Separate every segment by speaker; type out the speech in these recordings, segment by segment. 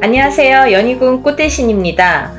Speaker 1: 안녕하세요. 연희군 꽃대신입니다.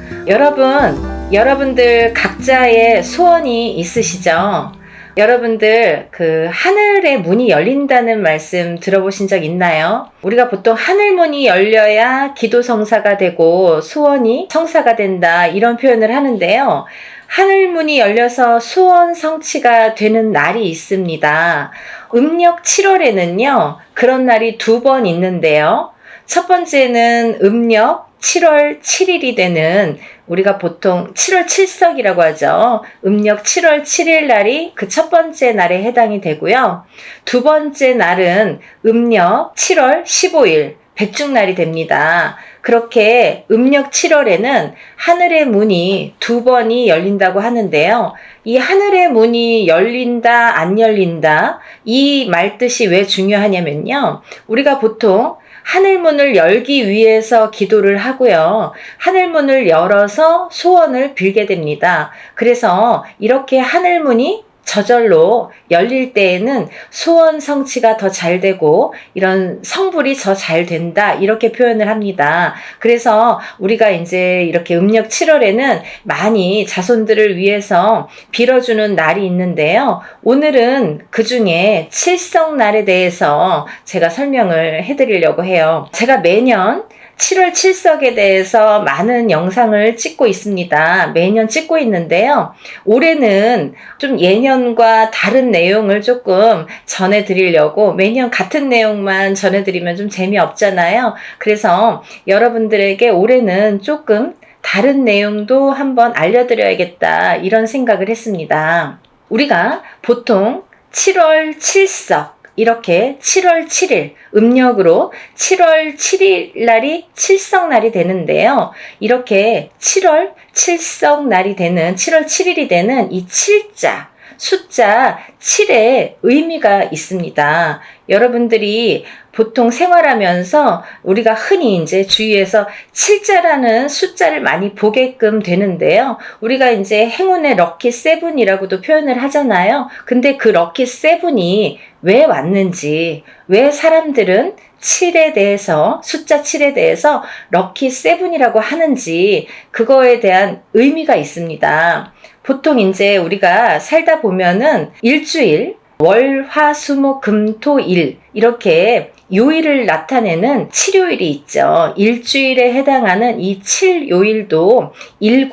Speaker 1: 여러분들 각자의 소원이 있으시죠? 여러분들 하늘의 문이 열린다는 말씀 들어보신 적 있나요? 우리가 보통 하늘 문이 열려야 기도 성사가 되고 소원이 성사가 된다 이런 표현을 하는데요. 하늘 문이 열려서 소원 성취가 되는 날이 있습니다. 음력 7월에는요. 그런 날이 2번 있는데요. 첫 번째는 음력 7월 7일이 되는 우리가 보통 7월 7석이라고 하죠. 음력 7월 7일 날이 그 첫 번째 날에 해당이 되고요. 두 번째 날은 음력 7월 15일 백중날이 됩니다. 그렇게 음력 7월에는 하늘의 문이 2번이 열린다고 하는데요. 이 하늘의 문이 열린다, 안 열린다 이 말뜻이 왜 중요하냐면요. 우리가 보통 하늘문을 열기 위해서 기도를 하고요. 하늘문을 열어서 소원을 빌게 됩니다. 그래서 이렇게 하늘문이 저절로 열릴 때에는 소원 성취가 더 잘 되고 이런 성불이 더 잘 된다 이렇게 표현을 합니다. 그래서 우리가 이제 이렇게 음력 7월에는 많이 자손들을 위해서 빌어주는 날이 있는데요. 오늘은 그 중에 칠성날에 대해서 제가 설명을 해드리려고 해요. 제가 매년 7월 7석에 대해서 많은 영상을 찍고 있습니다. 매년 찍고 있는데요. 올해는 좀 예년과 다른 내용을 조금 전해드리려고 매년 같은 내용만 전해드리면 좀 재미없잖아요. 그래서 여러분들에게 올해는 조금 다른 내용도 한번 알려드려야겠다 이런 생각을 했습니다. 우리가 보통 7월 7석 이렇게 7월 7일 음력으로 7월 7일 날이 칠성날이 되는데요. 이렇게 7월 7석 날이 되는 7월 7일이 되는 이 7자 숫자 7에 의미가 있습니다. 여러분들이 보통 생활하면서 우리가 흔히 이제 주위에서 7자라는 숫자를 많이 보게끔 되는데요. 우리가 이제 행운의 럭키 세븐이라고도 표현을 하잖아요. 근데 그 럭키 세븐이 왜 왔는지, 왜 사람들은 7에 대해서, 숫자 7에 대해서 럭키 세븐이라고 하는지 그거에 대한 의미가 있습니다. 보통 이제 우리가 살다 보면은 일주일, 월, 화, 수, 목, 금, 토, 일 이렇게 요일을 나타내는 7요일이 있죠. 일주일에 해당하는 이 7요일도 7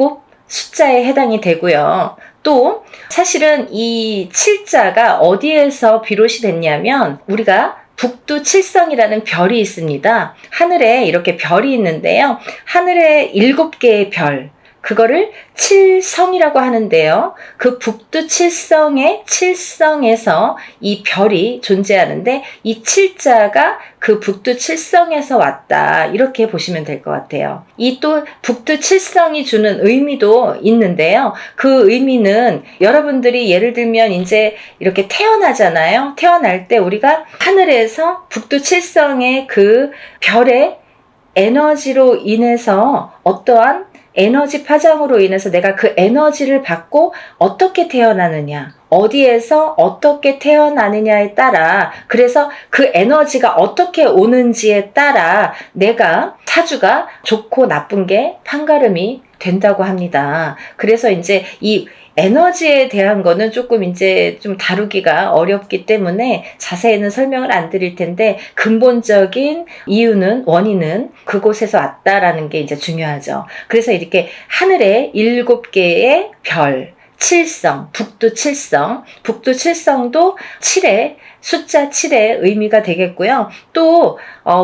Speaker 1: 숫자에 해당이 되고요. 또 사실은 이 7자가 어디에서 비롯이 됐냐면 우리가 북두 칠성이라는 별이 있습니다. 하늘에 이렇게 별이 있는데요. 하늘에 7개의 별 그거를 칠성이라고 하는데요. 그 북두 칠성의 칠성에서 이 별이 존재하는데 이 칠자가 그 북두 칠성에서 왔다 이렇게 보시면 될 것 같아요. 이 또 북두 칠성이 주는 의미도 있는데요. 그 의미는 여러분들이 예를 들면 이제 이렇게 태어나잖아요. 태어날 때 우리가 하늘에서 북두 칠성의 그 별의 에너지로 인해서 어떠한 에너지 파장으로 인해서 내가 그 에너지를 받고 어떻게 태어나느냐, 어디에서 어떻게 태어나느냐에 따라 그래서 그 에너지가 어떻게 오는지에 따라 내가 사주가 좋고 나쁜 게 판가름이 된다고 합니다. 그래서 이제 이 에너지에 대한 거는 조금 이제 좀 다루기가 어렵기 때문에 자세히는 설명을 안 드릴 텐데 근본적인 이유는 원인은 그곳에서 왔다라는 게 이제 중요하죠. 그래서 이렇게 하늘에 7개의 별 칠성, 북두 칠성, 북두 칠성도 7의 숫자 7의 의미가 되겠고요. 또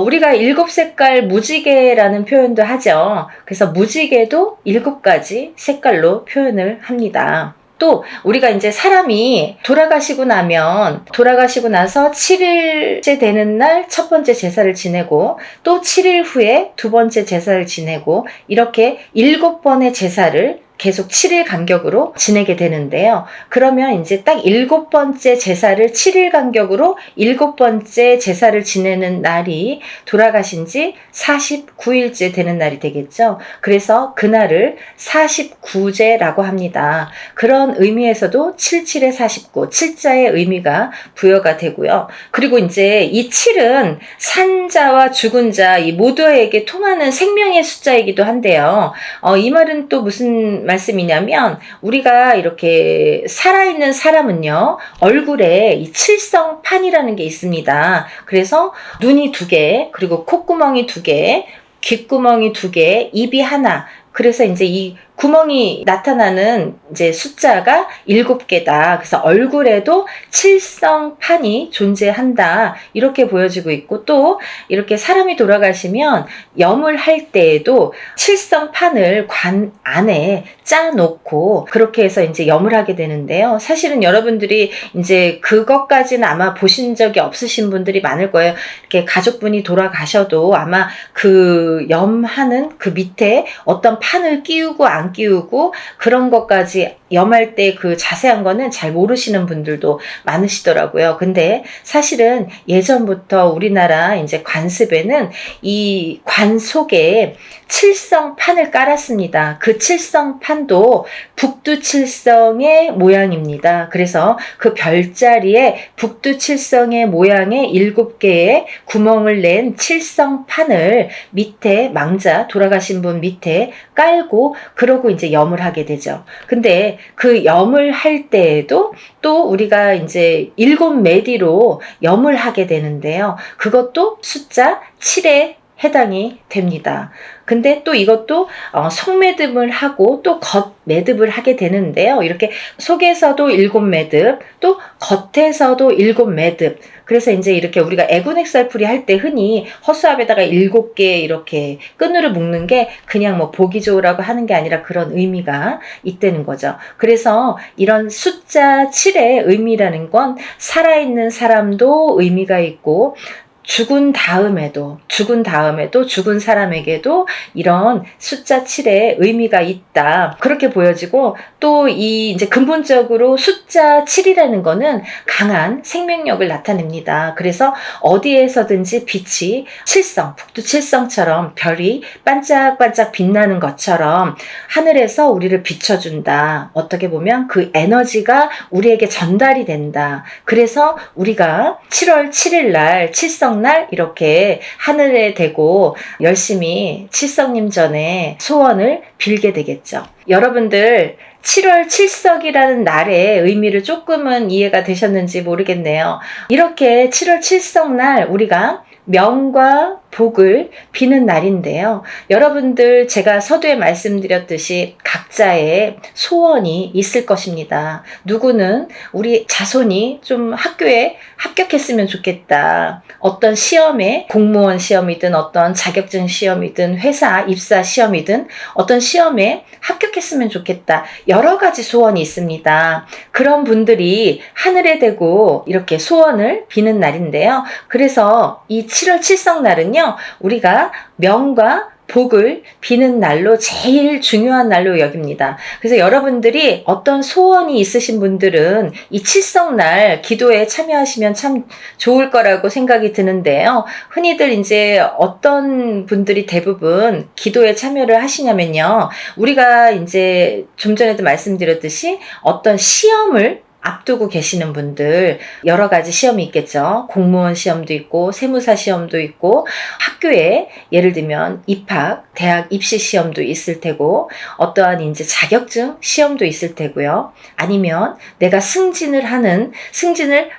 Speaker 1: 우리가 7색깔 무지개라는 표현도 하죠. 그래서 무지개도 7가지 색깔로 표현을 합니다. 또 우리가 이제 사람이 돌아가시고 나서 7일째 되는 날 첫 번째 제사를 지내고 또 7일 후에 두 번째 제사를 지내고 이렇게 7번의 제사를 계속 7일 간격으로 지내게 되는데요. 그러면 이제 딱 7번째 제사를 7일 간격으로 7번째 제사를 지내는 날이 돌아가신 지 49일째 되는 날이 되겠죠. 그래서 그날을 49제라고 합니다. 그런 의미에서도 77에 49, 7자의 의미가 부여가 되고요. 그리고 이제 이 7은 산자와 죽은 자 이 모두에게 통하는 생명의 숫자이기도 한데요. 이 말은 또 무슨 말씀이냐면 우리가 이렇게 살아있는 사람은요. 얼굴에 이 칠성판이라는 게 있습니다. 그래서 눈이 2개, 그리고 콧구멍이 2개, 귓구멍이 2개, 입이 하나. 그래서 이제 이 구멍이 나타나는 이제 숫자가 7개다. 그래서 얼굴에도 칠성판이 존재한다. 이렇게 보여지고 있고 또 이렇게 사람이 돌아가시면 염을 할 때에도 칠성판을 관 안에 짜놓고 그렇게 해서 이제 염을 하게 되는데요. 사실은 여러분들이 이제 그것까지는 아마 보신 적이 없으신 분들이 많을 거예요. 이렇게 가족분이 돌아가셔도 아마 그 염하는 그 밑에 어떤 판을 끼우고 안 끼우고 그런 것까지 염할 때 그 자세한 거는 잘 모르시는 분들도 많으시더라고요. 근데 사실은 예전부터 우리나라 이제 관습에는 이 관 속에 칠성판을 깔았습니다. 그 칠성판도 북두칠성의 모양입니다. 그래서 그 별자리에 북두칠성의 모양의 7개의 구멍을 낸 칠성판을 밑에 망자 돌아가신 분 밑에 깔고 그러고 이제 염을 하게 되죠. 근데 그 염을 할 때에도 또 우리가 이제 7매디로 염을 하게 되는데요. 그것도 숫자 7에 해당이 됩니다. 근데 또 이것도 속매듭을 하고 또 겉매듭을 하게 되는데요. 이렇게 속에서도 7매듭, 또 겉에서도 7매듭. 그래서 이제 이렇게 우리가 애군액살풀이 할 때 흔히 허수아비에다가 7개 이렇게 끈으로 묶는 게 그냥 뭐 보기 좋으라고 하는 게 아니라 그런 의미가 있다는 거죠. 그래서 이런 숫자 7의 의미라는 건 살아있는 사람도 의미가 있고 죽은 다음에도 죽은 사람에게도 이런 숫자 7의 의미가 있다. 그렇게 보여지고 또 이 이제 근본적으로 숫자 7이라는 거는 강한 생명력을 나타냅니다. 그래서 어디에서든지 빛이 칠성, 북두칠성처럼 별이 반짝반짝 빛나는 것처럼 하늘에서 우리를 비춰준다. 어떻게 보면 그 에너지가 우리에게 전달이 된다. 그래서 우리가 7월 7일 날 칠성 날 이렇게 하늘에 대고 열심히 칠성님 전에 소원을 빌게 되겠죠. 여러분들 7월 칠석이라는 날의 의미를 조금은 이해가 되셨는지 모르겠네요. 이렇게 7월 칠석날 우리가 명과 복을 비는 날인데요. 여러분들 제가 서두에 말씀드렸듯이 각자의 소원이 있을 것입니다. 누구는 우리 자손이 좀 학교에 합격했으면 좋겠다. 어떤 시험에 공무원 시험이든 어떤 자격증 시험이든 회사 입사 시험이든 어떤 시험에 합격했으면 좋겠다. 여러 가지 소원이 있습니다. 그런 분들이 하늘에 대고 이렇게 소원을 비는 날인데요. 그래서 이 7월 칠성날은요. 우리가 명과 복을 비는 날로 제일 중요한 날로 여깁니다. 그래서 여러분들이 어떤 소원이 있으신 분들은 이 칠성날 기도에 참여하시면 참 좋을 거라고 생각이 드는데요. 흔히들 이제 어떤 분들이 대부분 기도에 참여를 하시냐면요. 우리가 이제 좀 전에도 말씀드렸듯이 어떤 시험을 앞두고 계시는 분들 여러 가지 시험이 있겠죠. 공무원 시험도 있고 세무사 시험도 있고 학교에 예를 들면 입학, 대학 입시 시험도 있을 테고 어떠한 이제 자격증 시험도 있을 테고요. 아니면 내가 승진을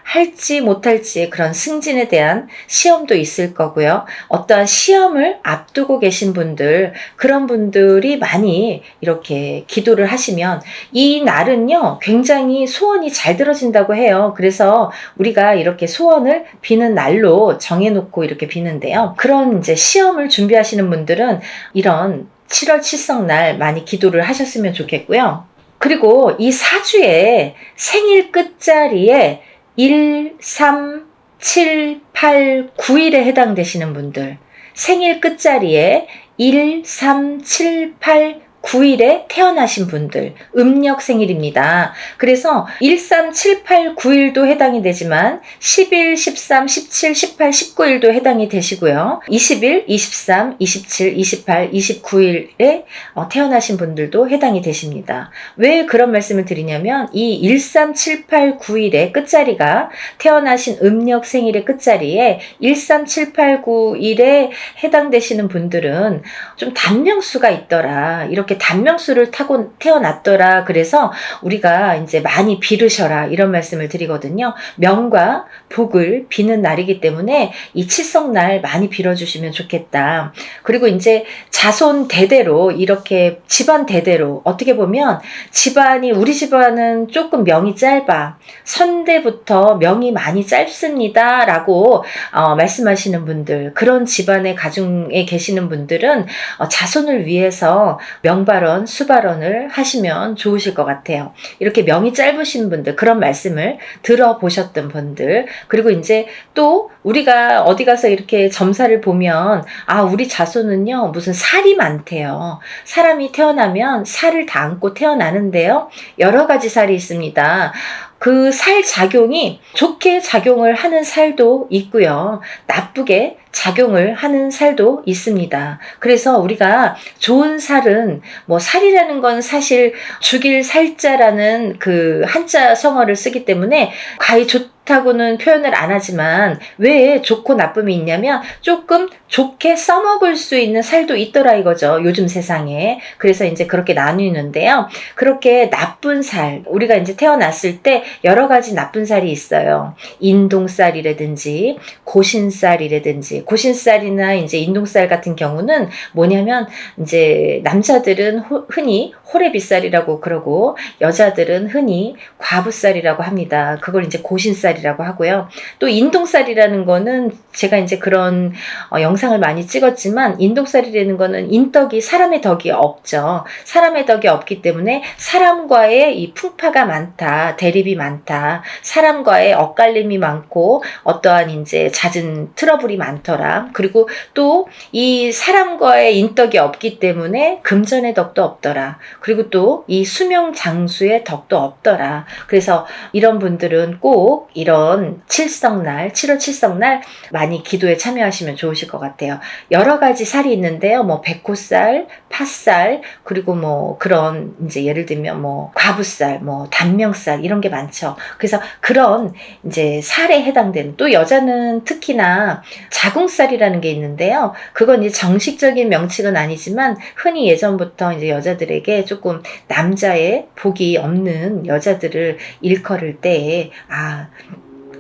Speaker 1: 할지 못할지 그런 승진에 대한 시험도 있을 거고요. 어떠한 시험을 앞두고 계신 분들 그런 분들이 많이 이렇게 기도를 하시면 이 날은요. 굉장히 소원이 잘 들어진다고 해요. 그래서 우리가 이렇게 소원을 비는 날로 정해놓고 이렇게 비는데요. 그런 이제 시험을 준비하시는 분들은 이런 7월 칠성날 많이 기도를 하셨으면 좋겠고요. 그리고 이 사주에 생일 끝자리에 1, 3, 7, 8, 9일에 해당되시는 분들 생일 끝자리에 1, 3, 7, 8, 9일에 태어나신 분들, 음력 생일입니다. 그래서 1, 3, 7, 8, 9일도 해당이 되지만 11, 13, 17, 18, 19일도 해당이 되시고요. 20일, 23, 27, 28, 29일에 태어나신 분들도 해당이 되십니다. 왜 그런 말씀을 드리냐면 이 1, 3, 7, 8, 9일의 끝자리가 태어나신 음력 생일의 끝자리에 1, 3, 7, 8, 9일에 해당되시는 분들은 좀 단명수가 있더라. 이렇게 단명수를 타고 태어났더라. 그래서 우리가 이제 많이 빌으셔라. 이런 말씀을 드리거든요. 명과 복을 비는 날이기 때문에 이 칠성날 많이 빌어주시면 좋겠다. 그리고 이제 자손 대대로 이렇게 집안 대대로 어떻게 보면 집안이 우리 집안은 조금 명이 짧아. 선대부터 명이 많이 짧습니다. 라고 말씀하시는 분들, 그런 집안의 가중에 계시는 분들은 자손을 위해서 명발언, 수발언을 하시면 좋으실 것 같아요. 이렇게 명이 짧으신 분들, 그런 말씀을 들어보셨던 분들, 그리고 이제 또 우리가 어디 가서 이렇게 점사를 보면 우리 자손은요 무슨 살이 많대요. 사람이 태어나면 살을 다 안고 태어나는데요. 여러 가지 살이 있습니다. 그 살 작용이 좋게 작용을 하는 살도 있고요. 나쁘게 작용을 하는 살도 있습니다. 그래서 우리가 좋은 살은 살이라는 건 사실 죽일 살자라는 그 한자 성어를 쓰기 때문에 과히 좋다고는 표현을 안 하지만 왜 좋고 나쁨이 있냐면 조금 좋게 써먹을 수 있는 살도 있더라 이거죠. 요즘 세상에. 그래서 이제 그렇게 나뉘는데요. 그렇게 나쁜 살, 우리가 이제 태어났을 때 여러 가지 나쁜 살이 있어요. 인동살이라든지 고신살이라든지, 고신살이나 이제 인동살 같은 경우는 뭐냐면 이제 남자들은 흔히 호래비살이라고 그러고 여자들은 흔히 과부살이라고 합니다. 그걸 이제 고신살이라고 하고요. 또 인동살이라는 거는 제가 이제 그런 영상을 많이 찍었지만 인동살이라는 거는 인덕이 사람의 덕이 없죠. 사람의 덕이 없기 때문에 사람과의 이 풍파가 많다, 대립이 많다, 사람과의 엇갈림이 많고 어떠한 이제 잦은 트러블이 많더라. 그리고 또 이 사람과의 인덕이 없기 때문에 금전의 덕도 없더라. 그리고 또 이 수명장수의 덕도 없더라. 그래서 이런 분들은 꼭 이런 칠성날, 7월 칠성날 많이 기도에 참여하시면 좋으실 것 같아요. 여러 가지 살이 있는데요. 백호살, 팥살, 그리고 그런 이제 예를 들면 과부살, 단명살 이런 게 많죠. 그래서 그런 이제 살에 해당되는, 또 여자는 특히나 자궁살이라는 게 있는데요. 그건 이제 정식적인 명칭은 아니지만 흔히 예전부터 이제 여자들에게 조금 남자의 복이 없는 여자들을 일컬을 때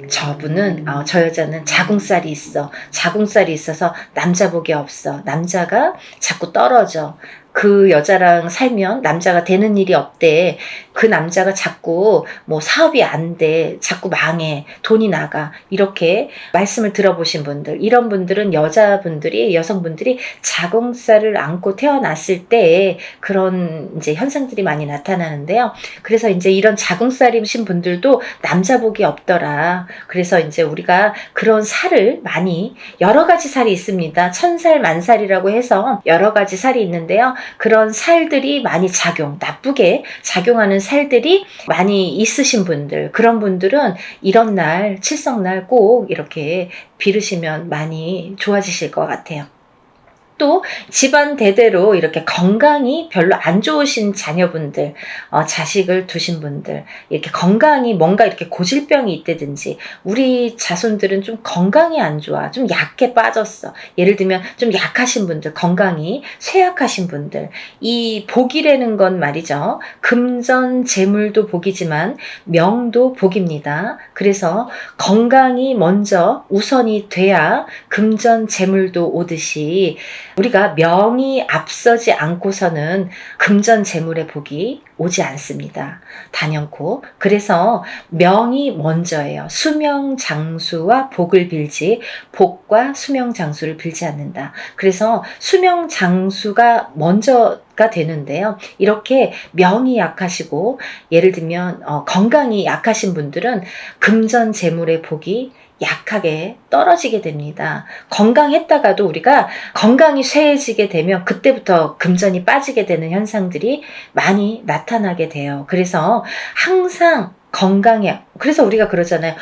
Speaker 1: 저분은 저 여자는 자궁살이 있어. 자궁살이 있어서 남자 복이 없어. 남자가 자꾸 떨어져. 그 여자랑 살면 남자가 되는 일이 없대. 그 남자가 자꾸 사업이 안 돼. 자꾸 망해. 돈이 나가. 이렇게 말씀을 들어보신 분들, 이런 분들은 여성분들이 자궁살을 안고 태어났을 때 그런 이제 현상들이 많이 나타나는데요. 그래서 이제 이런 자궁살이신 분들도 남자 복이 없더라. 그래서 이제 우리가 그런 살을 많이, 여러 가지 살이 있습니다. 천살, 만살이라고 해서 여러 가지 살이 있는데요. 그런 살들이 많이 나쁘게 작용하는 살들이 많이 있으신 분들, 그런 분들은 이런 날, 칠성날 꼭 이렇게 빌으시면 많이 좋아지실 것 같아요. 또 집안 대대로 이렇게 건강이 별로 안 좋으신 자녀분들, 자식을 두신 분들, 이렇게 건강이 뭔가 이렇게 고질병이 있다든지, 우리 자손들은 좀 건강이 안 좋아, 좀 약해 빠졌어. 예를 들면 좀 약하신 분들, 건강이 쇠약하신 분들, 이 복이라는 건 말이죠. 금전 재물도 복이지만 명도 복입니다. 그래서 건강이 먼저 우선이 돼야 금전 재물도 오듯이 우리가 명이 앞서지 않고서는 금전 재물의 복이 오지 않습니다. 단연코. 그래서 명이 먼저예요. 수명장수와 복을 빌지 복과 수명장수를 빌지 않는다. 그래서 수명장수가 먼저가 되는데요. 이렇게 명이 약하시고 예를 들면 건강이 약하신 분들은 금전 재물의 복이 약하게 떨어지게 됩니다. 건강했다가도 우리가 건강이 쇠해지게 되면 그때부터 금전이 빠지게 되는 현상들이 많이 나타나게 돼요. 그래서 항상 건강해. 그래서 우리가 그러잖아요.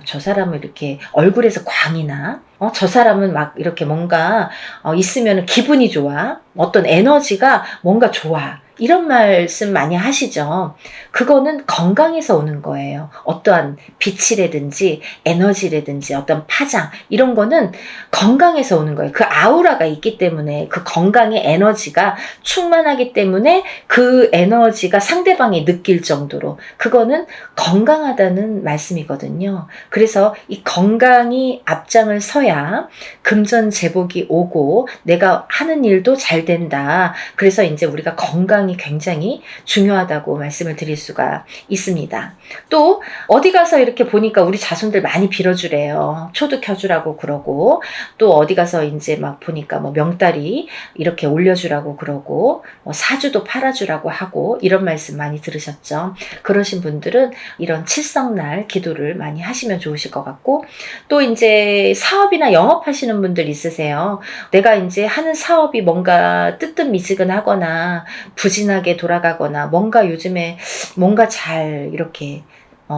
Speaker 1: 저 사람은 이렇게 얼굴에서 광이 나. 저 사람은 막 이렇게 뭔가 있으면 기분이 좋아. 어떤 에너지가 뭔가 좋아. 이런 말씀 많이 하시죠. 그거는 건강에서 오는 거예요. 어떠한 빛이라든지 에너지라든지 어떤 파장 이런 거는 건강에서 오는 거예요. 그 아우라가 있기 때문에 그 건강의 에너지가 충만하기 때문에 그 에너지가 상대방이 느낄 정도로 그거는 건강하다는 말씀이거든요. 그래서 이 건강이 앞장을 서야 금전제복이 오고 내가 하는 일도 잘 된다. 그래서 이제 우리가 건강이 굉장히 중요하다고 말씀을 드릴 수가 있습니다. 또 어디 가서 이렇게 보니까 우리 자손들 많이 빌어주래요. 초도 켜주라고 그러고 또 어디 가서 이제 막 보니까 뭐 명다리 이렇게 올려주라고 그러고 사주도 팔아주라고 하고 이런 말씀 많이 들으셨죠. 그러신 분들은 이런 칠성날 기도를 많이 하시면 좋으실 것 같고 또 이제 사업이나 영업하시는 분들 있으세요. 내가 이제 하는 사업이 뭔가 뜨뜻미지근하거나 부진하게 돌아가거나 뭔가 요즘에 뭔가 잘 이렇게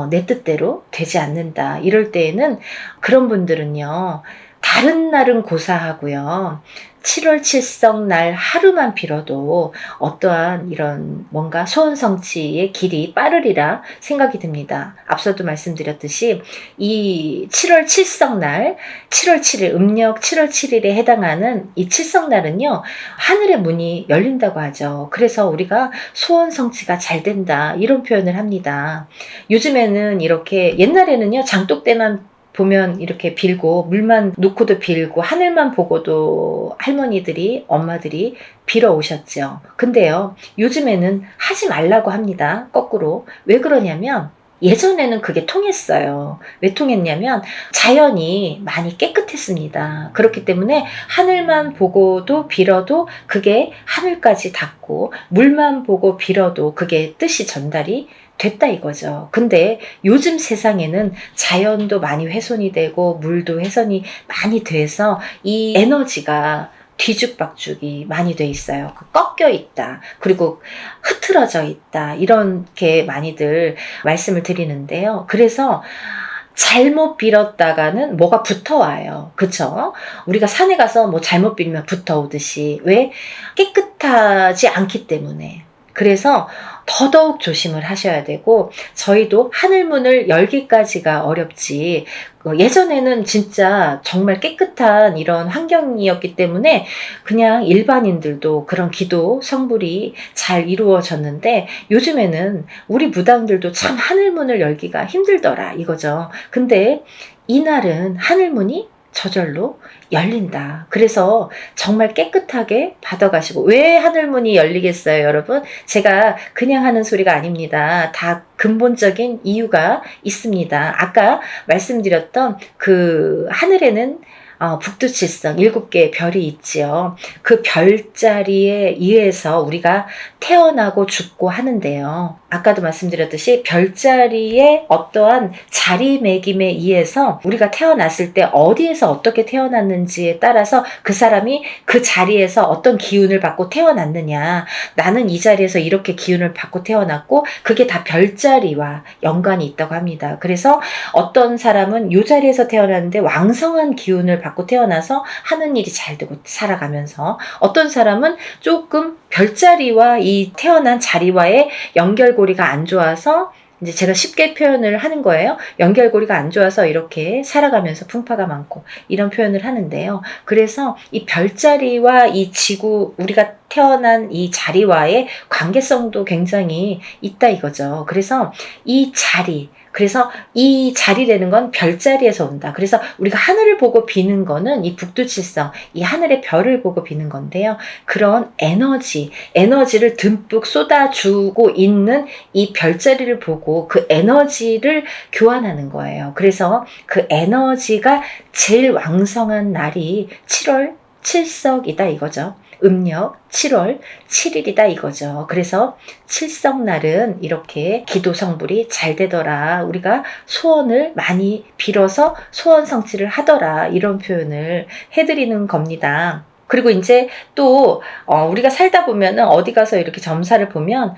Speaker 1: 내 뜻대로 되지 않는다. 이럴 때에는 그런 분들은요. 다른 날은 고사하고요. 7월 칠성 날 하루만 빌어도 어떠한 이런 뭔가 소원성취의 길이 빠르리라 생각이 듭니다. 앞서도 말씀드렸듯이 이 7월 칠성 날 7월 7일 음력 7월 7일에 해당하는 이 칠성 날은요. 하늘의 문이 열린다고 하죠. 그래서 우리가 소원성취가 잘 된다 이런 표현을 합니다. 요즘에는 이렇게 옛날에는요. 장독 때만 보면 이렇게 빌고 물만 놓고도 빌고 하늘만 보고도 할머니들이 엄마들이 빌어 오셨죠. 근데요 요즘에는 하지 말라고 합니다. 거꾸로. 왜 그러냐면 예전에는 그게 통했어요. 왜 통했냐면 자연이 많이 깨끗했습니다. 그렇기 때문에 하늘만 보고도 빌어도 그게 하늘까지 닿고 물만 보고 빌어도 그게 뜻이 전달이 됐다 이거죠. 근데 요즘 세상에는 자연도 많이 훼손이 되고 물도 훼손이 많이 돼서 이 에너지가 뒤죽박죽이 많이 돼 있어요. 꺾여 있다. 그리고 흐트러져 있다. 이렇게 많이들 말씀을 드리는데요. 그래서 잘못 빌었다가는 뭐가 붙어와요. 그쵸? 우리가 산에 가서 뭐 잘못 빌면 붙어오듯이. 왜? 깨끗하지 않기 때문에. 그래서 더더욱 조심을 하셔야 되고 저희도 하늘문을 열기까지가 어렵지 예전에는 진짜 정말 깨끗한 이런 환경이었기 때문에 그냥 일반인들도 그런 기도 성불이 잘 이루어졌는데 요즘에는 우리 무당들도 참 하늘문을 열기가 힘들더라 이거죠. 근데 이날은 하늘문이 저절로 열린다. 그래서 정말 깨끗하게 받아가시고 왜 하늘문이 열리겠어요 여러분? 제가 그냥 하는 소리가 아닙니다. 다 근본적인 이유가 있습니다. 아까 말씀드렸던 그 하늘에는 북두칠성 7개의 별이 있지요. 그 별자리에 의해서 우리가 태어나고 죽고 하는데요. 아까도 말씀드렸듯이 별자리의 어떠한 자리매김에 의해서 우리가 태어났을 때 어디에서 어떻게 태어났는지에 따라서 그 사람이 그 자리에서 어떤 기운을 받고 태어났느냐. 나는 이 자리에서 이렇게 기운을 받고 태어났고 그게 다 별자리와 연관이 있다고 합니다. 그래서 어떤 사람은 이 자리에서 태어났는데 왕성한 기운을 받고 태어나서 하는 일이 잘 되고 살아가면서 어떤 사람은 조금 별자리와 이 태어난 자리와의 연결고리가 안 좋아서 이제 제가 쉽게 표현을 하는 거예요. 연결고리가 안 좋아서 이렇게 살아가면서 풍파가 많고 이런 표현을 하는데요. 그래서 이 별자리와 이 지구 우리가 태어난 이 자리와의 관계성도 굉장히 있다 이거죠. 그래서 이 자리 그래서 이 자리라는 건 별자리에서 온다. 그래서 우리가 하늘을 보고 비는 거는 이 북두칠성, 이 하늘의 별을 보고 비는 건데요. 그런 에너지를 듬뿍 쏟아주고 있는 이 별자리를 보고 그 에너지를 교환하는 거예요. 그래서 그 에너지가 제일 왕성한 날이 7월 칠석이다 이거죠. 음력 7월 7일이다 이거죠. 그래서 칠성날은 이렇게 기도 성불이 잘 되더라. 우리가 소원을 많이 빌어서 소원 성취를 하더라. 이런 표현을 해드리는 겁니다. 그리고 이제 또 우리가 살다 보면은 어디 가서 이렇게 점사를 보면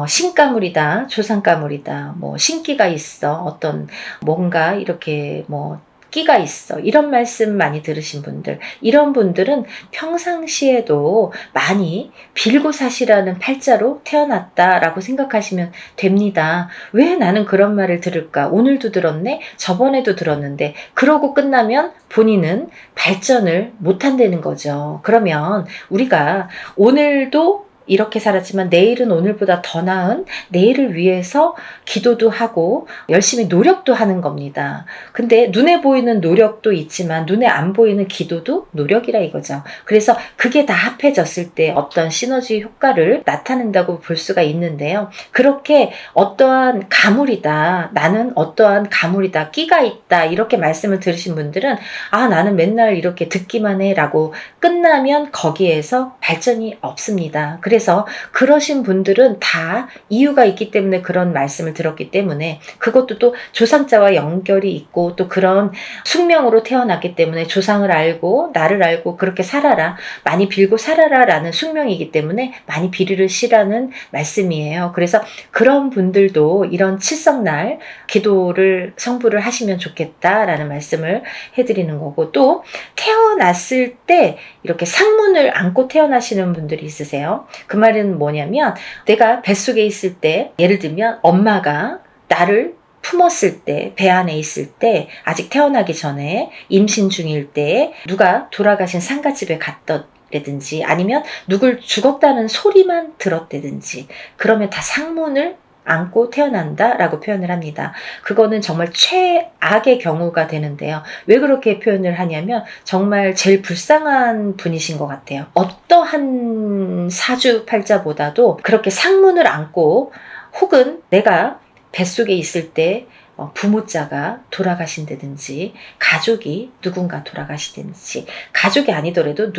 Speaker 1: 신가물이다, 조상가물이다, 뭐 신기가 있어, 어떤 뭔가 이렇게 뭐 끼가 있어, 이런 말씀 많이 들으신 분들, 이런 분들은 평상시에도 많이 빌고 사시라는 팔자로 태어났다라고 생각하시면 됩니다. 왜 나는 그런 말을 들을까? 오늘도 들었네? 저번에도 들었는데, 그러고 끝나면 본인은 발전을 못한다는 거죠. 그러면 우리가 오늘도 이렇게 살았지만 내일은 오늘보다 더 나은 내일을 위해서 기도도 하고 열심히 노력도 하는 겁니다. 근데 눈에 보이는 노력도 있지만 눈에 안 보이는 기도도 노력이라 이거죠. 그래서 그게 다 합해졌을 때 어떤 시너지 효과를 나타낸다고 볼 수가 있는데요. 그렇게 어떠한 가물이다, 나는 어떠한 가물이다, 끼가 있다, 이렇게 말씀을 들으신 분들은 나는 맨날 이렇게 듣기만 해 라고 끝나면 거기에서 발전이 없습니다. 그래서 그러신 분들은 다 이유가 있기 때문에 그런 말씀을 들었기 때문에, 그것도 또 조상자와 연결이 있고 또 그런 숙명으로 태어났기 때문에 조상을 알고 나를 알고 그렇게 살아라, 많이 빌고 살아라 라는 숙명이기 때문에 많이 빌으시라는 말씀이에요. 그래서 그런 분들도 이런 칠성날 기도를 성불을 하시면 좋겠다라는 말씀을 해드리는 거고, 또 태어났을 때 이렇게 상문을 안고 태어나시는 분들이 있으세요. 그 말은 뭐냐면, 내가 뱃속에 있을 때, 예를 들면 엄마가 나를 품었을 때, 배 안에 있을 때, 아직 태어나기 전에 임신 중일 때 누가 돌아가신 상가집에 갔다든지 아니면 누굴 죽었다는 소리만 들었다든지, 그러면 다 상문을 안고 태어난다 라고 표현을 합니다. 그거는 정말 최악의 경우가 되는데요. 왜 그렇게 표현을 하냐면 정말 제일 불쌍한 분이신 것 같아요. 어떠한 사주팔자보다도 그렇게 상문을 안고, 혹은 내가 뱃속에 있을 때 부모자가 돌아가신다든지 가족이 누군가 돌아가시든지, 가족이 아니더라도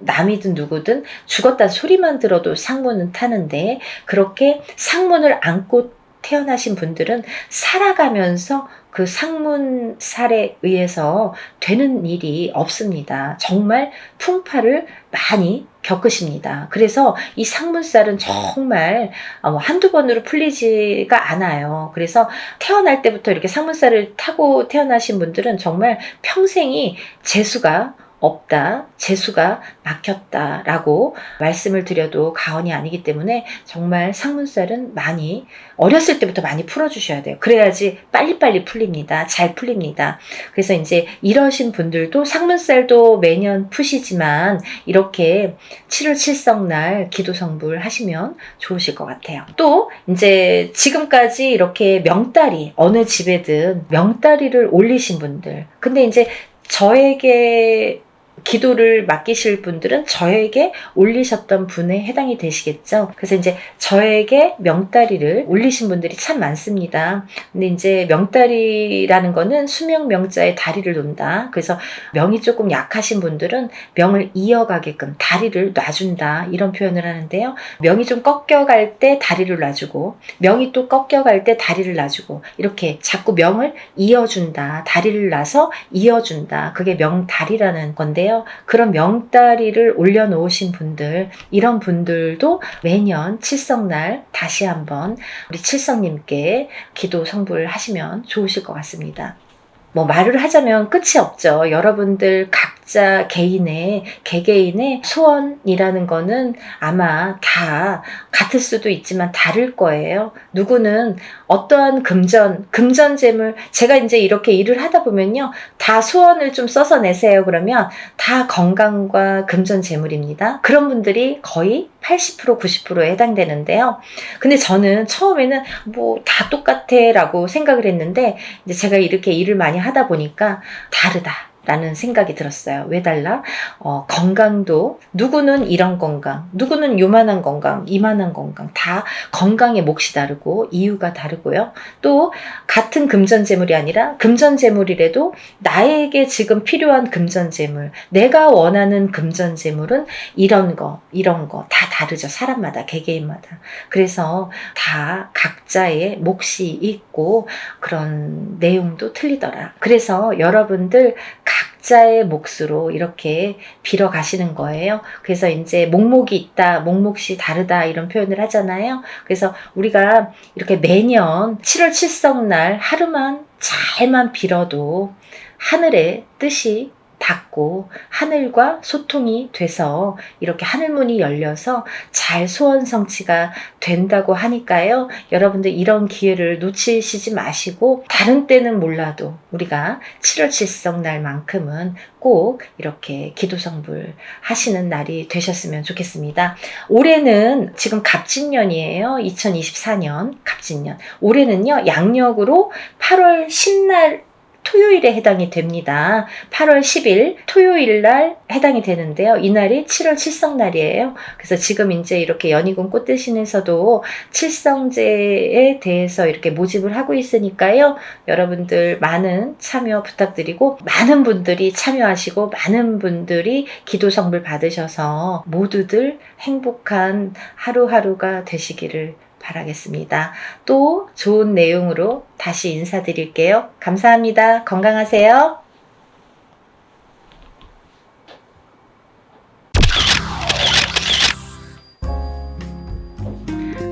Speaker 1: 남이든 누구든 죽었다는 소리만 들어도 상문은 타는데, 그렇게 상문을 안고 태어나신 분들은 살아가면서 그 상문살에 의해서 되는 일이 없습니다. 정말 풍파를 많이 겪으십니다. 그래서 이 상문살은 정말 한두 번으로 풀리지가 않아요. 그래서 태어날 때부터 이렇게 상문살을 타고 태어나신 분들은 정말 평생이 재수가 없다, 재수가 막혔다 라고 말씀을 드려도 과언이 아니기 때문에 정말 상문살은 많이 어렸을 때부터 많이 풀어주셔야 돼요. 그래야지 빨리빨리 풀립니다. 잘 풀립니다. 그래서 이제 이러신 분들도 상문살도 매년 푸시지만 이렇게 7월 칠성날 기도 성불 하시면 좋으실 것 같아요. 또 이제 지금까지 이렇게 명다리, 어느 집에든 명다리를 올리신 분들, 근데 이제 저에게 기도를 맡기실 분들은 저에게 올리셨던 분에 해당이 되시겠죠. 그래서 이제 저에게 명다리를 올리신 분들이 참 많습니다. 근데 이제 명다리라는 거는 수명 명자의 다리를 놓는다. 그래서 명이 조금 약하신 분들은 명을 이어가게끔 다리를 놔준다, 이런 표현을 하는데요. 명이 좀 꺾여갈 때 다리를 놔주고, 명이 또 꺾여갈 때 다리를 놔주고, 이렇게 자꾸 명을 이어준다, 다리를 놔서 이어준다, 그게 명다리라는 건데요. 그런 명다리를 올려놓으신 분들, 이런 분들도 매년 칠성날 다시 한번 우리 칠성님께 기도 성불 하시면 좋으실 것 같습니다. 뭐 말을 하자면 끝이 없죠. 여러분들 각자 개개인의 소원이라는 거는 아마 다 같을 수도 있지만 다를 거예요. 누구는 어떠한 금전재물, 제가 이제 이렇게 일을 하다 보면요, 다 소원을 좀 써서 내세요. 그러면 다 건강과 금전재물입니다. 그런 분들이 거의 80% 90%에 해당되는데요. 근데 저는 처음에는 뭐 다 똑같아 라고 생각을 했는데, 이제 제가 이렇게 일을 많이 하다 보니까 다르다, 라는 생각이 들었어요. 왜 달라? 건강도 누구는 이런 건강, 누구는 요만한 건강, 이만한 건강 다 건강의 몫이 다르고 이유가 다르고요. 또 같은 금전재물이 아니라 금전재물이라도 나에게 지금 필요한 금전재물, 내가 원하는 금전재물은 이런 거 다 다르죠. 사람마다 개개인마다. 그래서 다 각자의 몫이 있고 그런 내용도 틀리더라. 그래서 여러분들 각자의 몫으로 이렇게 빌어 가시는 거예요. 그래서 이제 목목이 있다, 목몫이 다르다 이런 표현을 하잖아요. 그래서 우리가 이렇게 매년 7월 칠성날 하루만 잘만 빌어도 하늘의 뜻이 닿고 하늘과 소통이 돼서 이렇게 하늘문이 열려서 잘 소원 성취가 된다고 하니까요. 여러분들 이런 기회를 놓치시지 마시고 다른 때는 몰라도 우리가 7월 칠성날만큼은 꼭 이렇게 기도성불 하시는 날이 되셨으면 좋겠습니다. 올해는 지금 갑진년이에요. 2024년 갑진년. 올해는요. 양력으로 8월 10날 토요일에 해당이 됩니다. 8월 10일 토요일 날 해당이 되는데요. 이날이 7월 칠성날이에요. 그래서 지금 이제 이렇게 연희군 꽃대신에서도 칠성제에 대해서 이렇게 모집을 하고 있으니까요. 여러분들 많은 참여 부탁드리고 많은 분들이 참여하시고 많은 분들이 기도성불 받으셔서 모두들 행복한 하루하루가 되시기를 바라겠습니다. 또 좋은 내용으로 다시 인사드릴게요. 감사합니다. 건강하세요.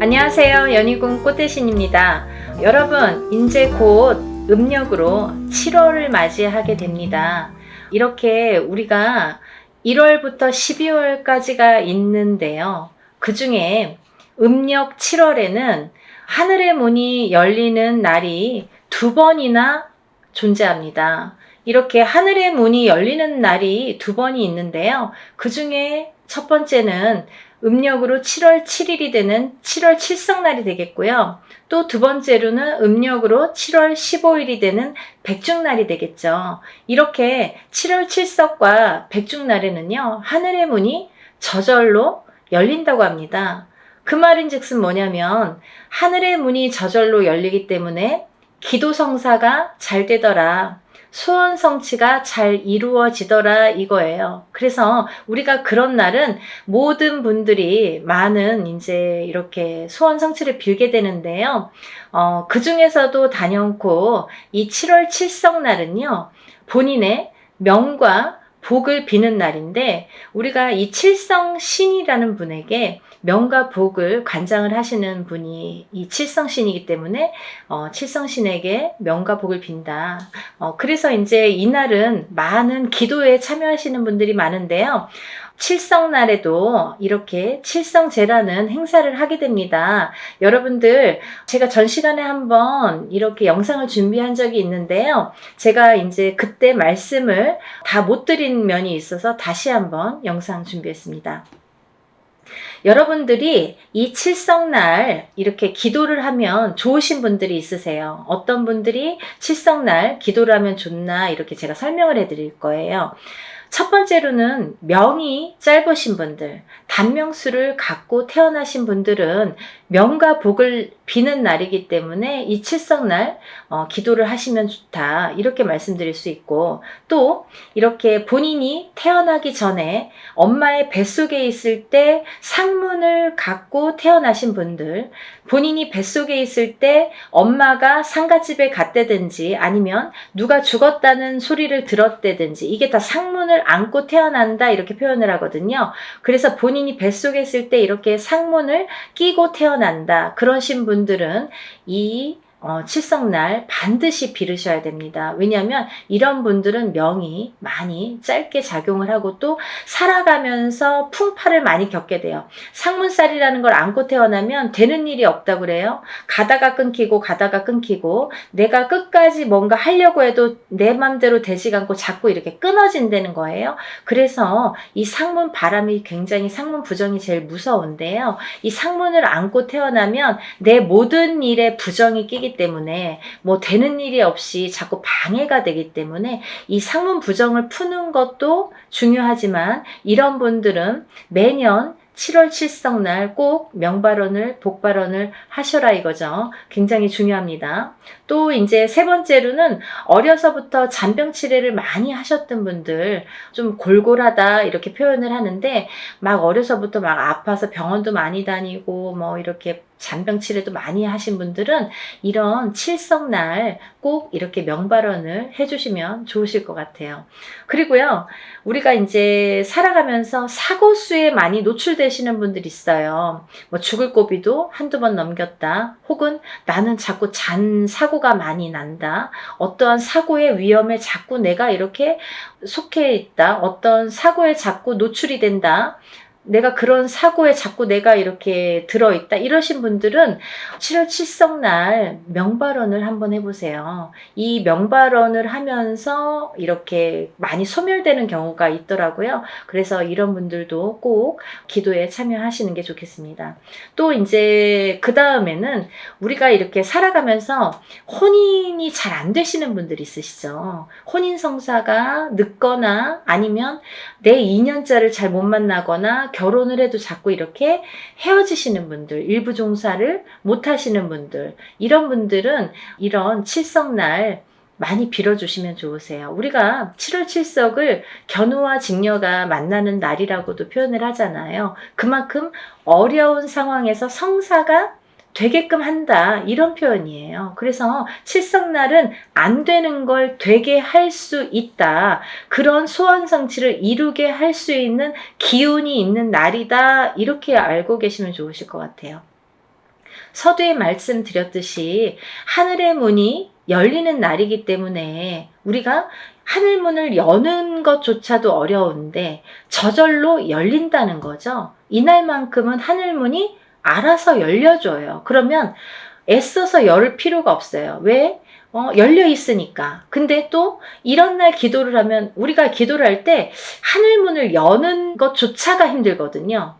Speaker 1: 안녕하세요. 연희군 꽃대신입니다. 여러분, 이제 곧 음력으로 7월을 맞이하게 됩니다. 이렇게 우리가 1월부터 12월까지가 있는데요. 그 중에 음력 7월에는 하늘의 문이 열리는 날이 2번이나 존재합니다. 이렇게 하늘의 문이 열리는 날이 2번이 있는데요. 그 중에 첫 번째는 음력으로 7월 7일이 되는 7월 칠성날이 되겠고요. 또 두 번째로는 음력으로 7월 15일이 되는 백중날이 되겠죠. 이렇게 7월 칠석과 백중날에는요. 하늘의 문이 저절로 열린다고 합니다. 그 말인즉슨 뭐냐면 하늘의 문이 저절로 열리기 때문에 기도 성사가 잘 되더라. 소원 성취가 잘 이루어지더라 이거예요. 그래서 우리가 그런 날은 모든 분들이 많은 이제 이렇게 소원 성취를 빌게 되는데요. 그 중에서도 단연코 이 7월 칠성날은요. 본인의 명과 복을 비는 날인데 우리가 이 칠성신이라는 분에게 명과 복을 관장을 하시는 분이 이 칠성신이기 때문에 칠성신에게 명과 복을 빈다. 그래서 이제 이날은 많은 기도에 참여하시는 분들이 많은데요. 칠성날에도 이렇게 칠성제라는 행사를 하게 됩니다. 여러분들 제가 전 시간에 한번 이렇게 영상을 준비한 적이 있는데요. 제가 이제 그때 말씀을 다 못 드린 면이 있어서 다시 한번 영상 준비했습니다. 여러분들이 이 칠성날 이렇게 기도를 하면 좋으신 분들이 있으세요. 어떤 분들이 칠성날 기도를 하면 좋나 이렇게 제가 설명을 해드릴 거예요. 첫 번째로는 명이 짧으신 분들, 단명수를 갖고 태어나신 분들은 명과 복을 비는 날이기 때문에 이 칠성날 기도를 하시면 좋다 이렇게 말씀드릴 수 있고 또 이렇게 본인이 태어나기 전에 엄마의 뱃속에 있을 때 상문을 갖고 태어나신 분들 본인이 뱃속에 있을 때 엄마가 상갓집에 갔다든지 아니면 누가 죽었다는 소리를 들었다든지 이게 다 상문을 안고 태어난다 이렇게 표현을 하거든요. 그래서 본인이 뱃속에 있을 때 이렇게 상문을 끼고 태어난다 그러신 분들은 이 칠성날 반드시 빌으셔야 됩니다. 왜냐하면 이런 분들은 명이 많이 짧게 작용을 하고 또 살아가면서 풍파를 많이 겪게 돼요. 상문살이라는 걸 안고 태어나면 되는 일이 없다고 그래요. 가다가 끊기고 내가 끝까지 뭔가 하려고 해도 내 맘대로 되지가 않고 자꾸 이렇게 끊어진다는 거예요. 그래서 이 상문 바람이 굉장히 상문 부정이 제일 무서운데요. 이 상문을 안고 태어나면 내 모든 일에 부정이 끼기 하기 때문에 뭐 되는 일이 없이 자꾸 방해가 되기 때문에 이 상문 부정을 푸는 것도 중요하지만 이런 분들은 매년 7월 칠성날 꼭 명발언을, 복발언을 하셔라 이거죠. 굉장히 중요합니다. 또 이제 세 번째로는 어려서부터 잔병 치레를 많이 하셨던 분들, 좀 골골하다 이렇게 표현을 하는데 막 어려서부터 막 아파서 병원도 많이 다니고 뭐 이렇게 잔병 치레도 많이 하신 분들은 이런 칠성날 꼭 이렇게 명발언을 해주시면 좋으실 것 같아요. 그리고요, 우리가 이제 살아가면서 사고수에 많이 노출되시는 분들이 있어요. 뭐 죽을 고비도 한두 번 넘겼다. 혹은 나는 자꾸 잔 사고가 많이 난다. 어떠한 사고의 위험에 자꾸 내가 이렇게 속해 있다. 어떤 사고에 자꾸 노출이 된다. 내가 그런 사고에 자꾸 내가 이렇게 들어있다. 이러신 분들은 7월 칠성날 명발언을 한번 해보세요. 이 명발언을 하면서 이렇게 많이 소멸되는 경우가 있더라고요. 그래서 이런 분들도 꼭 기도에 참여하시는 게 좋겠습니다. 또 이제 그 다음에는 우리가 이렇게 살아가면서 혼인이 잘 안 되시는 분들이 있으시죠. 혼인 성사가 늦거나 아니면 내 인연자를 잘 못 만나거나 결혼을 해도 자꾸 이렇게 헤어지시는 분들, 일부 종사를 못 하시는 분들, 이런 분들은 이런 칠성날 많이 빌어주시면 좋으세요. 우리가 7월 칠석을 견우와 직녀가 만나는 날이라고도 표현을 하잖아요. 그만큼 어려운 상황에서 성사가 되게끔 한다, 이런 표현이에요. 그래서 칠성날은 안 되는 걸 되게 할 수 있다, 그런 소원 성취를 이루게 할 수 있는 기운이 있는 날이다, 이렇게 알고 계시면 좋으실 것 같아요. 서두에 말씀드렸듯이 하늘의 문이 열리는 날이기 때문에 우리가 하늘문을 여는 것조차도 어려운데 저절로 열린다는 거죠. 이날만큼은 하늘문이 알아서 열려줘요. 그러면 애써서 열을 필요가 없어요. 왜? 열려 있으니까. 근데 또 이런 날 기도를 하면, 우리가 기도를 할 때 하늘문을 여는 것조차가 힘들거든요.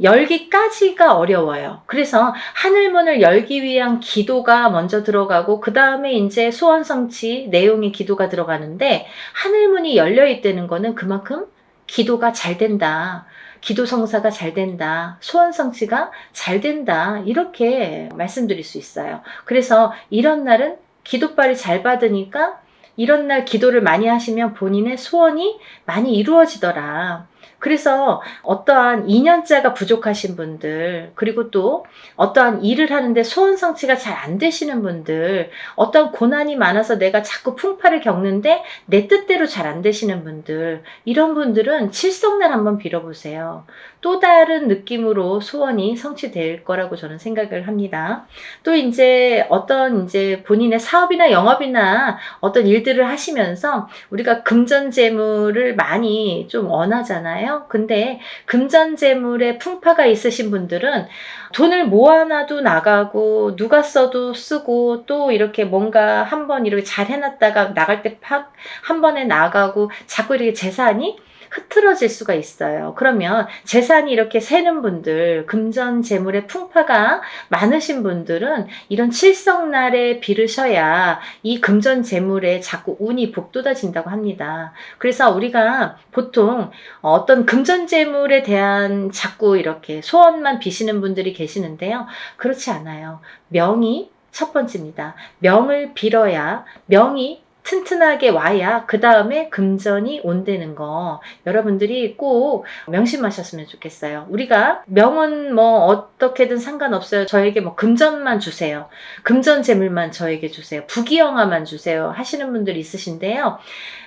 Speaker 1: 열기까지가 어려워요. 그래서 하늘문을 열기 위한 기도가 먼저 들어가고 그 다음에 이제 소원 성취 내용의 기도가 들어가는데, 하늘문이 열려 있다는 거는 그만큼 기도가 잘 된다, 기도 성사가 잘 된다, 소원 성취가 잘 된다, 이렇게 말씀드릴 수 있어요. 그래서 이런 날은 기도빨이 잘 받으니까 이런 날 기도를 많이 하시면 본인의 소원이 많이 이루어지더라. 그래서 어떠한 인연자가 부족하신 분들, 그리고 또 어떠한 일을 하는데 소원 성취가 잘 안 되시는 분들, 어떠한 고난이 많아서 내가 자꾸 풍파를 겪는데 내 뜻대로 잘 안 되시는 분들, 이런 분들은 칠성날 한번 빌어보세요. 또 다른 느낌으로 소원이 성취될 거라고 저는 생각을 합니다. 또 이제 어떤 이제 본인의 사업이나 영업이나 어떤 일들을 하시면서 우리가 금전재물을 많이 좀 원하잖아요. 근데 금전재물에 풍파가 있으신 분들은 돈을 모아놔도 나가고 누가 써도 쓰고 또 이렇게 뭔가 한번 이렇게 잘 해놨다가 나갈 때 팍 한 번에 나가고 자꾸 이렇게 재산이 흐트러질 수가 있어요. 그러면 재산이 이렇게 새는 분들, 금전 재물의 풍파가 많으신 분들은 이런 칠성날에 빌으셔야 이 금전 재물에 자꾸 운이 북돋아진다고 합니다. 그래서 우리가 보통 어떤 금전 재물에 대한 자꾸 이렇게 소원만 비시는 분들이 계시는데요. 그렇지 않아요. 명이 첫 번째입니다. 명을 빌어야, 명이 튼튼하게 와야 그 다음에 금전이 온다는 거, 여러분들이 꼭 명심하셨으면 좋겠어요. 우리가 명은 뭐 어떻게든 상관없어요. 저에게 뭐 금전만 주세요, 금전 재물만 저에게 주세요, 부귀영화만 주세요 하시는 분들이 있으신데요.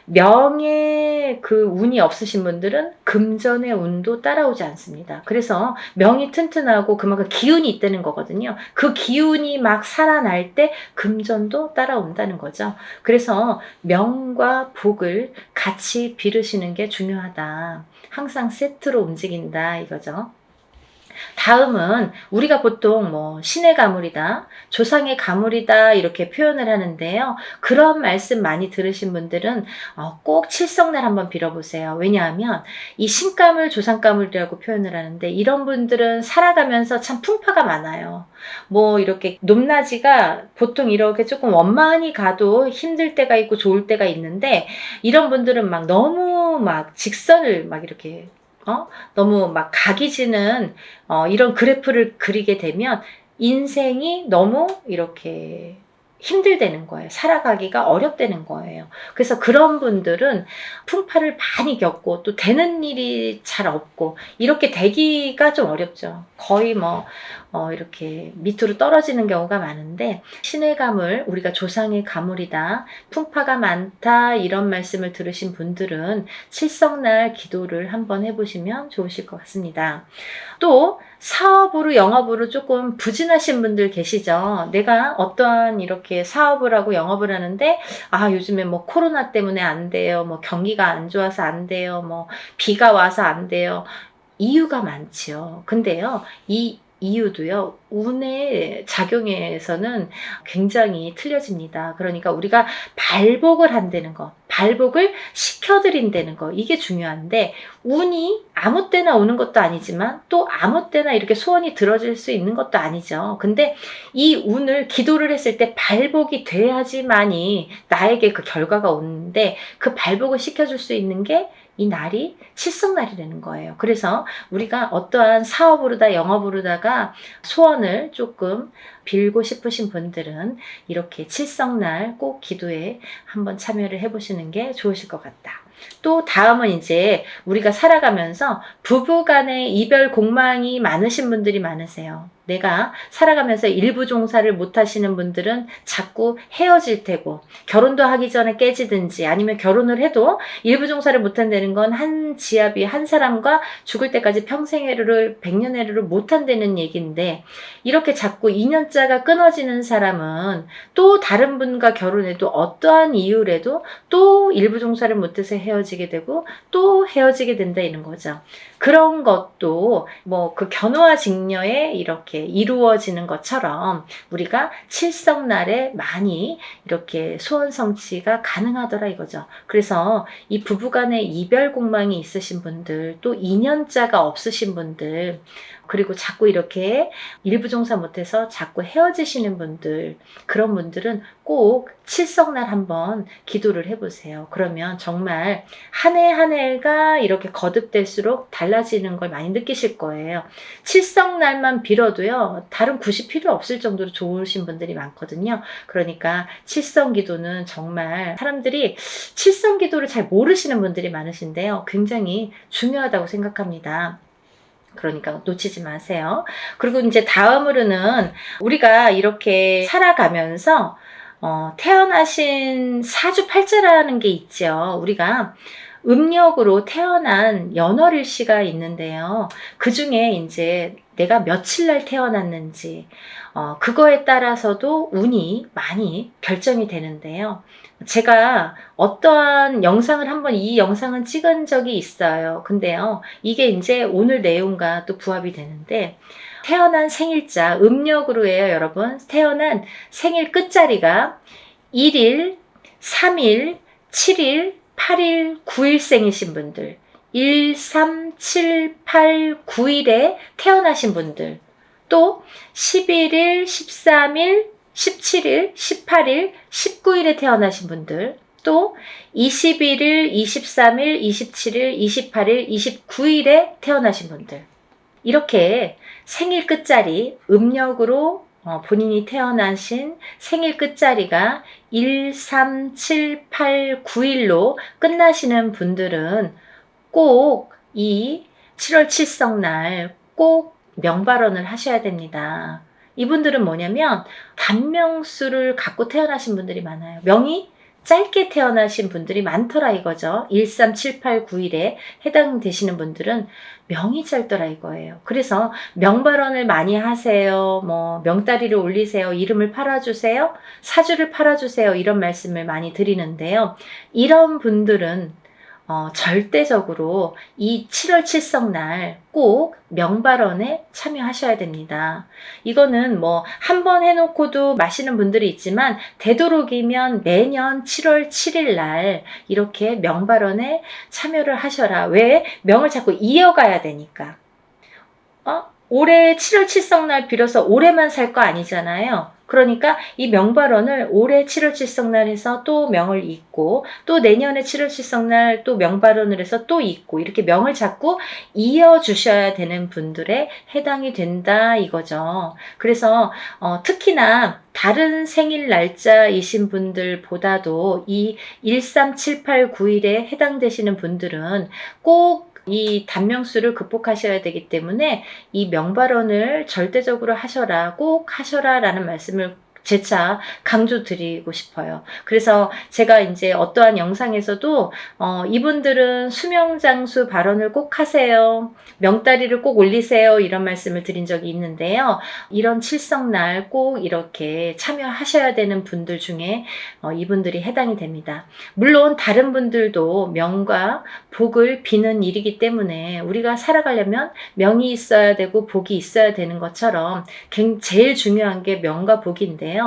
Speaker 1: 명의 그 운이 없으신 분들은 금전의 운도 따라오지 않습니다. 그래서 명이 튼튼하고 그만큼 기운이 있다는 거거든요. 그 기운이 막 살아날 때 금전도 따라온다는 거죠. 그래서 명과 복을 같이 빌으시는 게 중요하다. 항상 세트로 움직인다 이거죠. 다음은 우리가 보통 뭐 신의 가물이다, 조상의 가물이다 이렇게 표현을 하는데요. 그런 말씀 많이 들으신 분들은 꼭 칠성날 한번 빌어보세요. 왜냐하면 이 신가물, 조상가물이라고 표현을 하는데 이런 분들은 살아가면서 참 풍파가 많아요. 뭐 이렇게 높낮이가 보통 이렇게 조금 원만히 가도 힘들 때가 있고 좋을 때가 있는데 이런 분들은 막 너무 막 직선을 막 이렇게 너무 막 각이 지는 이런 그래프를 그리게 되면 인생이 너무 이렇게 힘들다는 거예요. 살아가기가 어렵다는 거예요. 그래서 그런 분들은 풍파를 많이 겪고 또 되는 일이 잘 없고 이렇게 되기가 좀 어렵죠. 거의 이렇게 밑으로 떨어지는 경우가 많은데 신의 가물, 우리가 조상의 가물이다, 풍파가 많다 이런 말씀을 들으신 분들은 칠성날 기도를 한번 해보시면 좋으실 것 같습니다. 또 사업으로 영업으로 조금 부진하신 분들 계시죠. 내가 어떠한 이렇게 사업을 하고 영업을 하는데 요즘에 뭐 코로나 때문에 안 돼요. 뭐 경기가 안 좋아서 안 돼요. 뭐 비가 와서 안 돼요. 이유가 많지요. 근데요, 이 이유도요, 운의 작용에서는 굉장히 틀려집니다. 그러니까 우리가 발복을 한다는 거, 발복을 시켜드린다는 거, 이게 중요한데, 운이 아무 때나 오는 것도 아니지만, 또 아무 때나 이렇게 소원이 들어질 수 있는 것도 아니죠. 근데 이 운을 기도를 했을 때 발복이 돼야지만이 나에게 그 결과가 오는데, 그 발복을 시켜줄 수 있는 게 이 날이 칠성날이라는 거예요. 그래서 우리가 어떠한 사업으로다 영업으로다가 소원을 조금 빌고 싶으신 분들은 이렇게 칠성날 꼭 기도에 한번 참여를 해보시는 게 좋으실 것 같다. 또 다음은 이제 우리가 살아가면서 부부간의 이별 공망이 많으신 분들이 많으세요. 내가 살아가면서 일부 종사를 못 하시는 분들은 자꾸 헤어질 테고 결혼도 하기 전에 깨지든지 아니면 결혼을 해도 일부 종사를 못 한다는 건 한 지압이 한 사람과 죽을 때까지 평생애를 백년애를 못 한다는 얘기인데 이렇게 자꾸 인연자가 끊어지는 사람은 또 다른 분과 결혼해도 어떠한 이유라도 또 일부 종사를 못해서 헤어지게 되고 또 헤어지게 된다 이런 거죠. 그런 것도 뭐 그 견우와 직녀에 이렇게 이루어지는 것처럼 우리가 칠성날에 많이 이렇게 소원 성취가 가능하더라 이거죠. 그래서 이 부부간의 이별 공망이 있으신 분들, 또 인연자가 없으신 분들, 그리고 자꾸 이렇게 일부 종사 못해서 자꾸 헤어지시는 분들, 그런 분들은 꼭 칠성날 한번 기도를 해보세요. 그러면 정말 한 해 한 해가 이렇게 거듭될수록 달라지는 걸 많이 느끼실 거예요. 칠성날만 빌어도요, 다른 굿이 필요 없을 정도로 좋으신 분들이 많거든요. 그러니까 칠성 기도는 정말 사람들이 칠성 기도를 잘 모르시는 분들이 많으신데요. 굉장히 중요하다고 생각합니다. 그러니까 놓치지 마세요. 그리고 이제 다음으로는 우리가 이렇게 살아가면서 태어나신 사주팔자라는 게 있죠. 우리가 음력으로 태어난 연월일시가 있는데요. 그 중에 이제 내가 며칠 날 태어났는지 그거에 따라서도 운이 많이 결정이 되는데요. 제가 어떠한 영상을 한번 이 영상은 찍은 적이 있어요. 근데요, 이게 이제 오늘 내용과 또 부합이 되는데 태어난 생일자 음력으로 해요, 여러분. 태어난 생일 끝자리가 1일, 3일, 7일, 8일, 9일생이신 분들, 1, 3, 7, 8, 9일에 태어나신 분들, 또 11일, 13일, 17일, 18일, 19일에 태어나신 분들, 또 21일, 23일, 27일, 28일, 29일에 태어나신 분들, 이렇게 생일 끝자리 음력으로 본인이 태어나신 생일 끝자리가 1, 3, 7, 8, 9일로 끝나시는 분들은 꼭 이 7월 칠성날 꼭 명발언을 하셔야 됩니다. 이분들은 뭐냐면 단명수를 갖고 태어나신 분들이 많아요. 명이 짧게 태어나신 분들이 많더라 이거죠. 1, 3, 7, 8, 9일에 해당되시는 분들은 명이 짧더라 이거예요. 그래서 명발언을 많이 하세요. 뭐 명다리를 올리세요. 이름을 팔아주세요. 사주를 팔아주세요. 이런 말씀을 많이 드리는데요. 이런 분들은 절대적으로 이 7월 칠성날 꼭 명발언에 참여하셔야 됩니다. 이거는 뭐 한 번 해놓고도 마시는 분들이 있지만 되도록이면 매년 7월 7일 날 이렇게 명발언에 참여를 하셔라. 왜? 명을 자꾸 이어가야 되니까. 올해 7월 칠성날 빌어서 올해만 살 거 아니잖아요. 그러니까 이 명발언을 올해 7월 칠성날 해서 또 명을 잇고 또 내년에 7월 칠성날 또 명발언을 해서 또 잇고 이렇게 명을 자꾸 이어주셔야 되는 분들에 해당이 된다 이거죠. 그래서 특히나 다른 생일 날짜이신 분들보다도 이 137891에 해당되시는 분들은 꼭 이 단명수를 극복하셔야 되기 때문에 이 명발언을 절대적으로 하셔라, 꼭 하셔라 라는 말씀을 재차 강조드리고 싶어요. 그래서 제가 이제 어떠한 영상에서도 이분들은 수명장수 발언을 꼭 하세요. 명다리를 꼭 올리세요. 이런 말씀을 드린 적이 있는데요. 이런 칠성날 꼭 이렇게 참여하셔야 되는 분들 중에 이분들이 해당이 됩니다. 물론 다른 분들도 명과 복을 비는 일이기 때문에 우리가 살아가려면 명이 있어야 되고 복이 있어야 되는 것처럼 제일 중요한 게 명과 복인데요.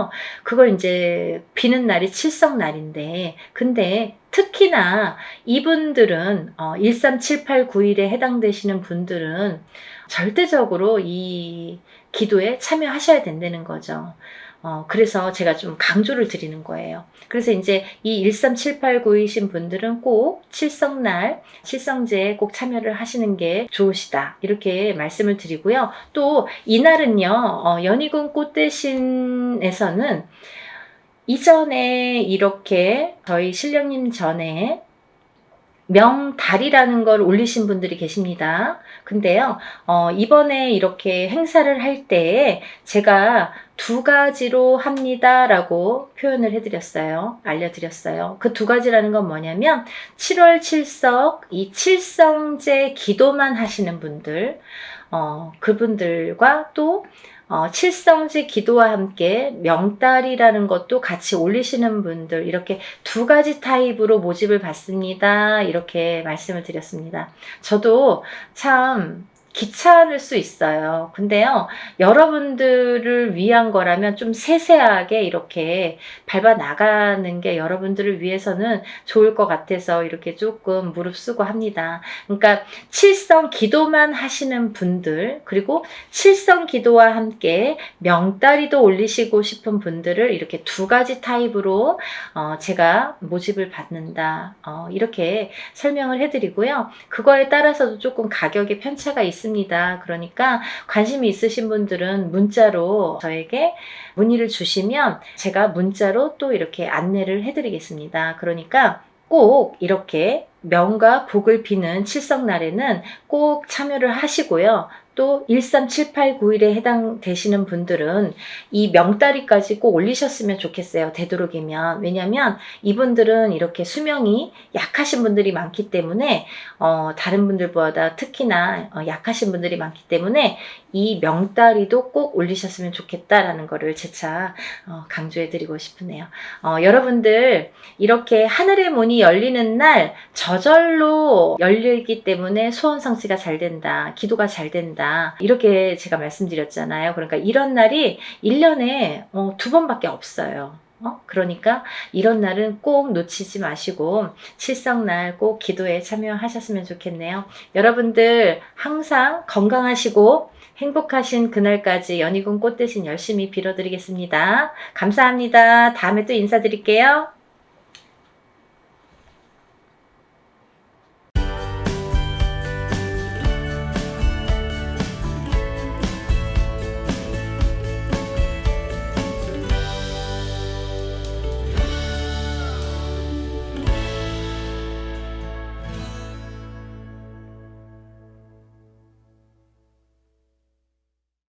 Speaker 1: 그걸 이제 비는 날이 칠성날인데 근데 특히나 이분들은 137891에 해당되시는 분들은 절대적으로 이 기도에 참여하셔야 된다는 거죠. 그래서 제가 좀 강조를 드리는 거예요. 그래서 이제 이 137892이신 분들은 꼭 칠성날, 칠성제에 꼭 참여를 하시는 게 좋으시다. 이렇게 말씀을 드리고요. 또 이날은요, 연희군 꽃대신에서는 이전에 이렇게 저희 신령님 전에 명달이라는 걸 올리신 분들이 계십니다. 근데요, 이번에 이렇게 행사를 할 때 제가 2가지로 합니다 라고 표현을 해드렸어요. 알려드렸어요. 그 2가지라는 건 뭐냐면 7월 칠석, 이 칠성제 기도만 하시는 분들, 그분들과 또 칠성제 기도와 함께 명달이라는 것도 같이 올리시는 분들 이렇게 2가지 타입으로 모집을 받습니다. 이렇게 말씀을 드렸습니다. 저도 참 귀찮을 수 있어요. 근데요, 여러분들을 위한 거라면 좀 세세하게 이렇게 밟아 나가는 게 여러분들을 위해서는 좋을 것 같아서 이렇게 조금 무릅쓰고 합니다. 그러니까 칠성 기도만 하시는 분들, 그리고 칠성 기도와 함께 명다리도 올리시고 싶은 분들을 이렇게 2가지 타입으로 제가 모집을 받는다. 이렇게 설명을 해드리고요. 그거에 따라서도 조금 가격의 편차가 있습니다. 그러니까 관심이 있으신 분들은 문자로 저에게 문의를 주시면 제가 문자로 또 이렇게 안내를 해드리겠습니다. 그러니까 꼭 이렇게 명과 복을 비는 칠성날에는 꼭 참여를 하시고요. 또 137891에 해당되시는 분들은 이 명다리까지 꼭 올리셨으면 좋겠어요. 되도록이면. 왜냐면 이분들은 이렇게 수명이 약하신 분들이 많기 때문에 다른 분들보다 특히나 약하신 분들이 많기 때문에 이 명다리도 꼭 올리셨으면 좋겠다라는 거를 재차 강조해드리고 싶으네요. 여러분들 이렇게 하늘의 문이 열리는 날 저절로 열리기 때문에 소원 성취가 잘 된다. 기도가 잘 된다. 이렇게 제가 말씀드렸잖아요. 그러니까 이런 날이 1년에 2번밖에 없어요. 그러니까 이런 날은 꼭 놓치지 마시고 칠성날 꼭 기도에 참여하셨으면 좋겠네요. 여러분들 항상 건강하시고 행복하신 그날까지 연희군 꽃대신 열심히 빌어드리겠습니다. 감사합니다. 다음에 또 인사드릴게요.